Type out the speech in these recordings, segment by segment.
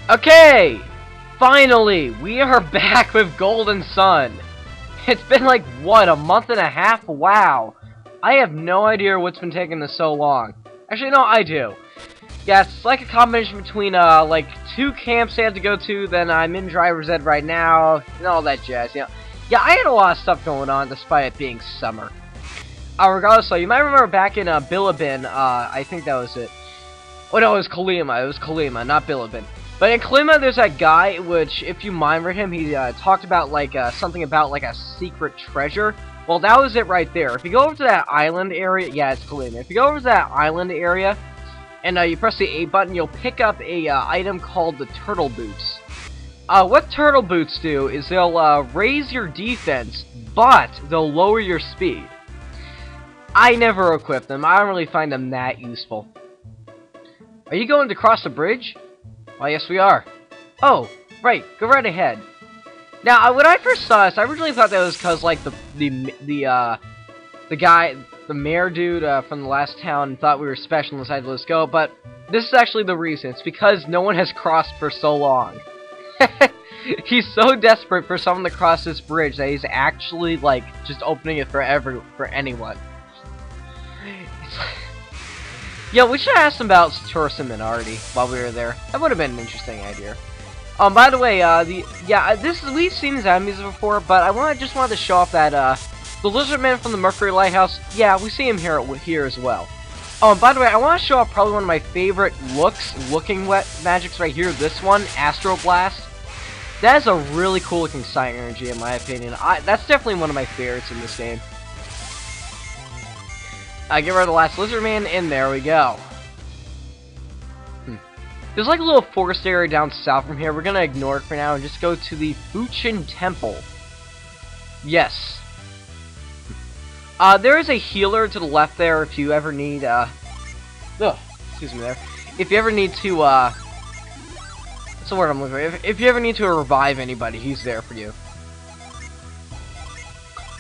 Okay! Finally! We are back with Golden Sun! It's been like, what, a month and a half? Wow! I have no idea what's been taking this so long. Actually, no, I do. Yeah, it's like a combination between, like, 2 camps I had to go to, then I'm in driver's ed right now, and all that jazz, you know. Yeah, I had a lot of stuff going on, despite it being summer. Regardless, though, you might remember back in, Bilibin, I think that was it. Oh, no, it was Kalima, not Bilibin. But in Kalima, there's that guy, which, if you mind read him, he, talked about, like, something about, like, a secret treasure. Well, that was it right there. If you go over to that island area, yeah, it's Kalima. If you go over to that island area, and, you press the A button, you'll pick up a, item called the Turtle Boots. What Turtle Boots do is they'll, raise your defense, but they'll lower your speed. I never equip them. I don't really find them that useful. Are you going to cross the bridge? Why, yes we are. Oh, right, go right ahead. Now, when I first saw this, I originally thought that was because, like, the guy, the mayor dude from the last town thought we were special and decided to let us go, but this is actually the reason. It's because no one has crossed for so long. He's so desperate for someone to cross this bridge that he's actually, like, just opening it for anyone. Yeah, we should have asked him about tourism minority while we were there. That would have been an interesting idea. By the way, we've seen these enemies before, but I just wanted to show off that the lizard man from the Mercury Lighthouse. Yeah, we see him here as well. Oh, and by the way, I want to show off probably one of my favorite looking wet magics right here. This one, Astro Blast. That is a really cool looking Psy Energy in my opinion. That's definitely one of my favorites in this game. Get rid of the last lizard man, and there we go. There's like a little forest area down south from here. We're gonna ignore it for now and just go to the Fuchin Temple. Yes. There is a healer to the left there if you ever need, excuse me there. If you ever need to, what's the word I'm looking for? If you ever need to revive anybody, he's there for you.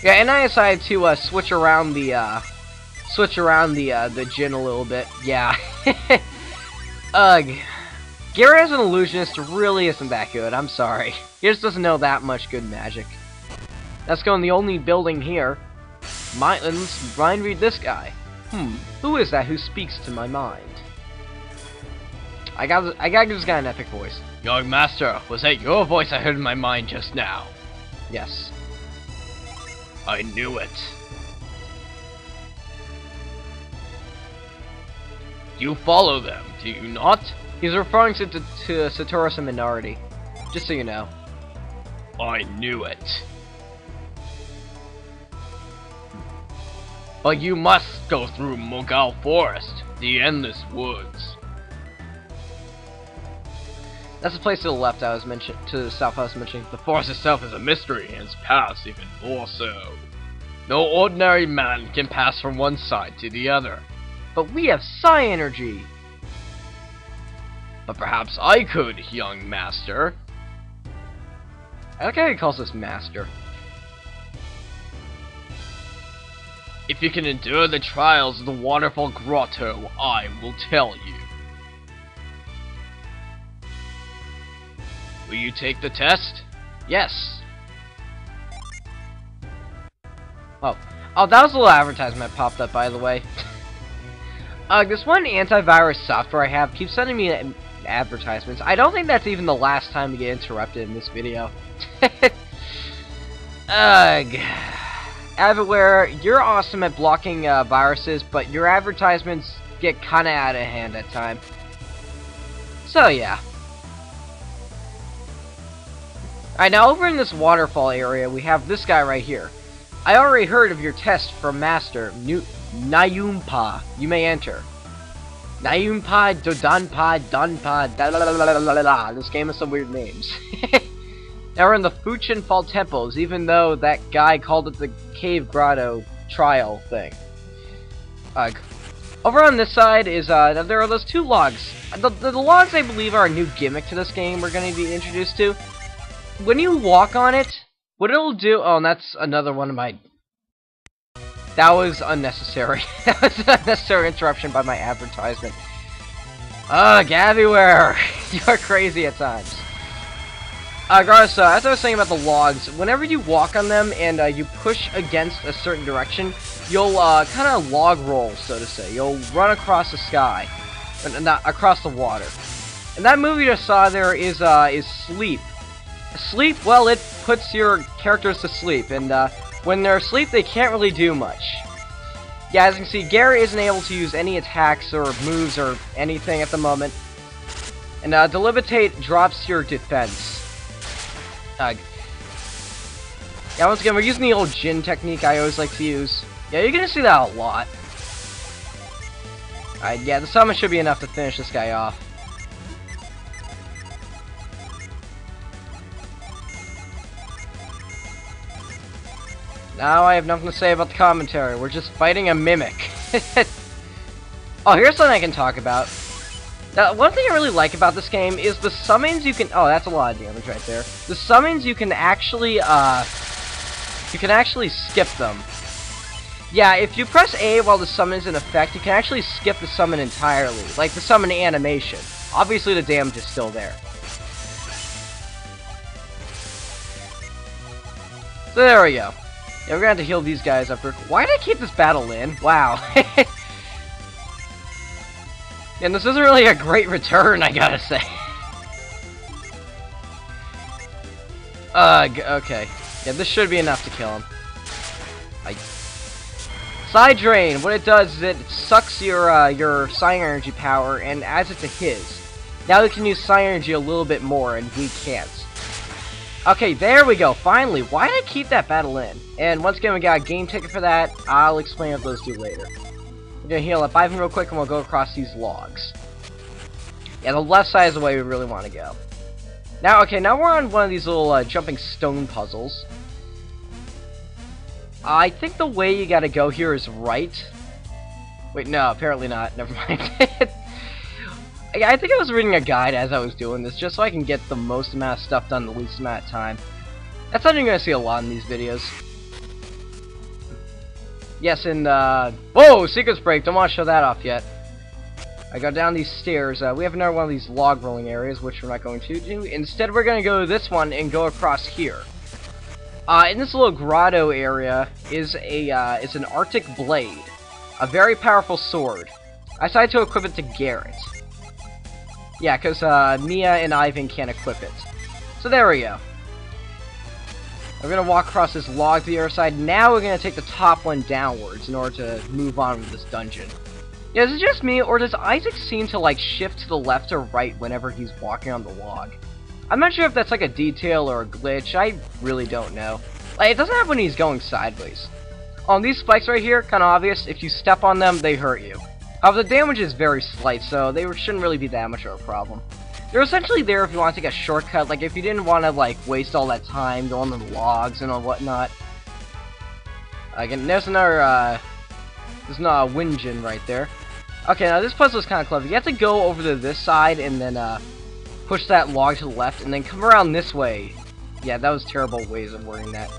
Yeah, and I decided to, switch around the Jinn a little bit. Yeah. Ugh. Gary as an illusionist really isn't that good. I'm sorry. He just doesn't know that much good magic. Let's go in the only building here. Let's mind read this guy. Who is that who speaks to my mind? I gotta give this guy an epic voice. Young master, was that your voice I heard in my mind just now? Yes. I knew it. You follow them, do you not? He's referring to Satoru's minority. Just so you know. I knew it. But you must go through Mogal Forest, the endless woods. That's the place to the left I was mentioning, to the south I was mentioning. The forest itself is a mystery, and its past even more so. No ordinary man can pass from one side to the other. But we have Psy Energy! But perhaps I could, young master. I like how he calls us master. If you can endure the trials of the Waterfall Grotto, I will tell you. Will you take the test? Yes. Oh, that was a little advertisement that popped up, by the way. This one antivirus software I have keeps sending me advertisements. I don't think that's even the last time we get interrupted in this video. Ugh. Adverware, you're awesome at blocking viruses, but your advertisements get kinda out of hand at times. So yeah. Alright, now over in this waterfall area, we have this guy right here. I already heard of your test from Master Nayumpa. You may enter. Nayumpa, Dodanpa, Donpa, da la la la la la la. This game has some weird names. Now we're in the Fuchin Fall Temples, even though that guy called it the Cave Grotto trial thing. Over on this side is, there are those 2 logs. The logs, I believe, are a new gimmick to this game we're going to be introduced to. When you walk on it, what it'll do... Oh, and that's another one of my... That was unnecessary. That was an unnecessary interruption by my advertisement. Ugh, everywhere! You're crazy at times. Guys, as I was saying about the logs, whenever you walk on them and you push against a certain direction, you'll kind of log roll, so to say. You'll run across the sky, not across the water. And that movie you just saw there is Sleep. Sleep, well, it puts your characters to sleep, and when they're asleep, they can't really do much. Yeah, as you can see, Gary isn't able to use any attacks or moves or anything at the moment. And Delimitate drops your defense. Yeah, once again, we're using the old Jin technique I always like to use. Yeah, you're gonna see that a lot. Alright, yeah, the summon should be enough to finish this guy off. Now I have nothing to say about the commentary. We're just fighting a mimic. Oh, here's something I can talk about. Now, one thing I really like about this game is the summons you can... Oh, that's a lot of damage right there. The summons you can actually skip them. Yeah, if you press A while the summon's in effect, you can actually skip the summon entirely. Like the summon animation. Obviously the damage is still there. So there we go. Yeah, we're gonna have to heal these guys up. Why did I keep this battle in? Wow. And this isn't really a great return, I gotta say. Okay. Yeah, this should be enough to kill him. Side Drain, what it does is it sucks your Psi Energy power and adds it to his. Now we can use Psi Energy a little bit more, and we can't. Okay, there we go, finally. Why did I keep that battle in? And once again, we got a game ticket for that. I'll explain what those do later. We're gonna heal up Ivan real quick, and we'll go across these logs. Yeah, the left side is the way we really want to go. Now, okay, now we're on one of these little jumping stone puzzles. I think the way you gotta go here is right. Wait, no, apparently not. Never mind. I think I was reading a guide as I was doing this, just so I can get the most amount of stuff done in the least amount of time. That's something you're gonna see a lot in these videos. Yes, and, whoa! Secrets break! Don't want to show that off yet. I go down these stairs. We have another one of these log rolling areas, which we're not going to do. Instead, we're going to go to this one and go across here. In this little grotto area is an Arctic blade. A very powerful sword. I decided to equip it to Garrett. Yeah, because Mia and Ivan can't equip it. So there we go. We're going to walk across this log to the other side. Now we're going to take the top one downwards in order to move on with this dungeon. Yeah, is it just me, or does Isaac seem to, like, shift to the left or right whenever he's walking on the log? I'm not sure if that's, like, a detail or a glitch. I really don't know. Like, it doesn't happen when he's going sideways. On these spikes right here, kind of obvious. If you step on them, they hurt you. However, the damage is very slight, so they shouldn't really be that much of a problem. They're essentially there if you want to take a shortcut, like if you didn't want to like waste all that time going on the logs and all whatnot. Again, there's another Winjin right there. Okay, now this puzzle is kind of clever. You have to go over to this side and then push that log to the left and then come around this way. Yeah, that was terrible ways of wording that.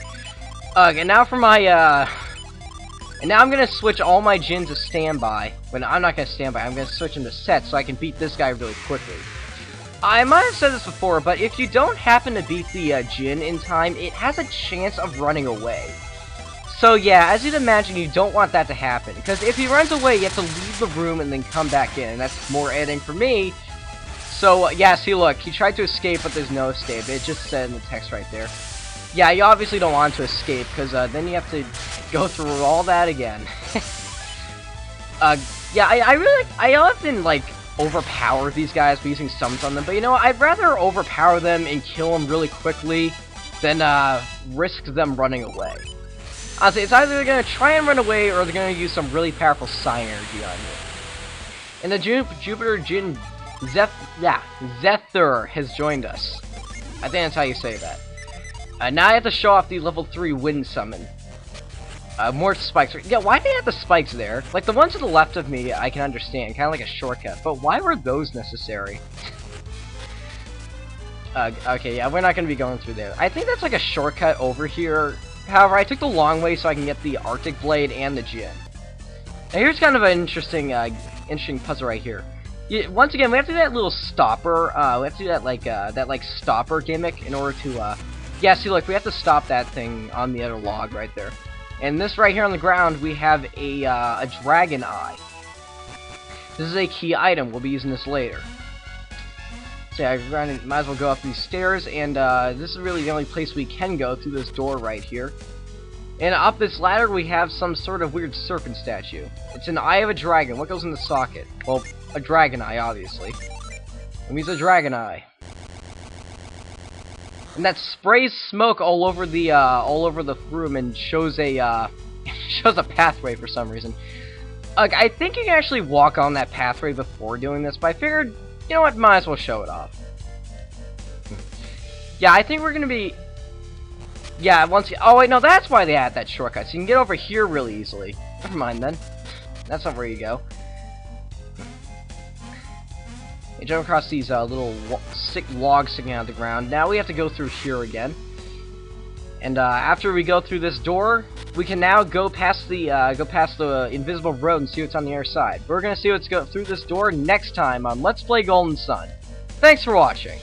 Okay, now for my and now I'm gonna switch all my Jins to standby. When I'm not gonna standby, I'm gonna switch them to set so I can beat this guy really quickly. I might have said this before, but if you don't happen to beat the Jin in time, it has a chance of running away. So yeah, as you'd imagine, you don't want that to happen, because if he runs away, you have to leave the room and then come back in, and that's more editing for me. So yeah, see look, he tried to escape, but there's no escape. It just said in the text right there. Yeah, you obviously don't want to escape, because then you have to go through all that again. Yeah, I often, like, overpower these guys by using summons on them, but you know what, I'd rather overpower them and kill them really quickly than risk them running away. Honestly, it's either they're going to try and run away or they're going to use some really powerful Psi Energy on you. And the Jupiter Jin Zephyr has joined us. I think that's how you say that. Now I have to show off the level 3 Wind Summon. More spikes. Yeah, why do they have the spikes there? Like, the ones to the left of me, I can understand. Kind of like a shortcut. But why were those necessary? Okay, yeah, we're not going to be going through there. I think that's like a shortcut over here. However, I took the long way so I can get the Arctic Blade and the Jin. Now, here's kind of an interesting puzzle right here. Yeah, once again, we have to do that little stopper. We have to do that like stopper gimmick in order to yeah, see, look, we have to stop that thing on the other log right there. And this right here on the ground, we have a dragon eye. This is a key item. We'll be using this later. So yeah, I might as well go up these stairs, and this is really the only place we can go, through this door right here. And up this ladder, we have some sort of weird serpent statue. It's an eye of a dragon. What goes in the socket? Well, a dragon eye, obviously. It means a dragon eye. And that sprays smoke all over the room and shows a shows a pathway for some reason. I think you can actually walk on that pathway before doing this, but I figured, you know what, might as well show it off. Yeah, I think we're gonna be. Yeah, once you. Oh wait, no, that's why they add that shortcut. So you can get over here really easily. Never mind then. That's not where you go. You jump across these little logs sticking out of the ground. Now we have to go through here again. And after we go through this door, we can now go past the invisible road and see what's on the other side. We're gonna see what's through this door next time on Let's Play Golden Sun. Thanks for watching.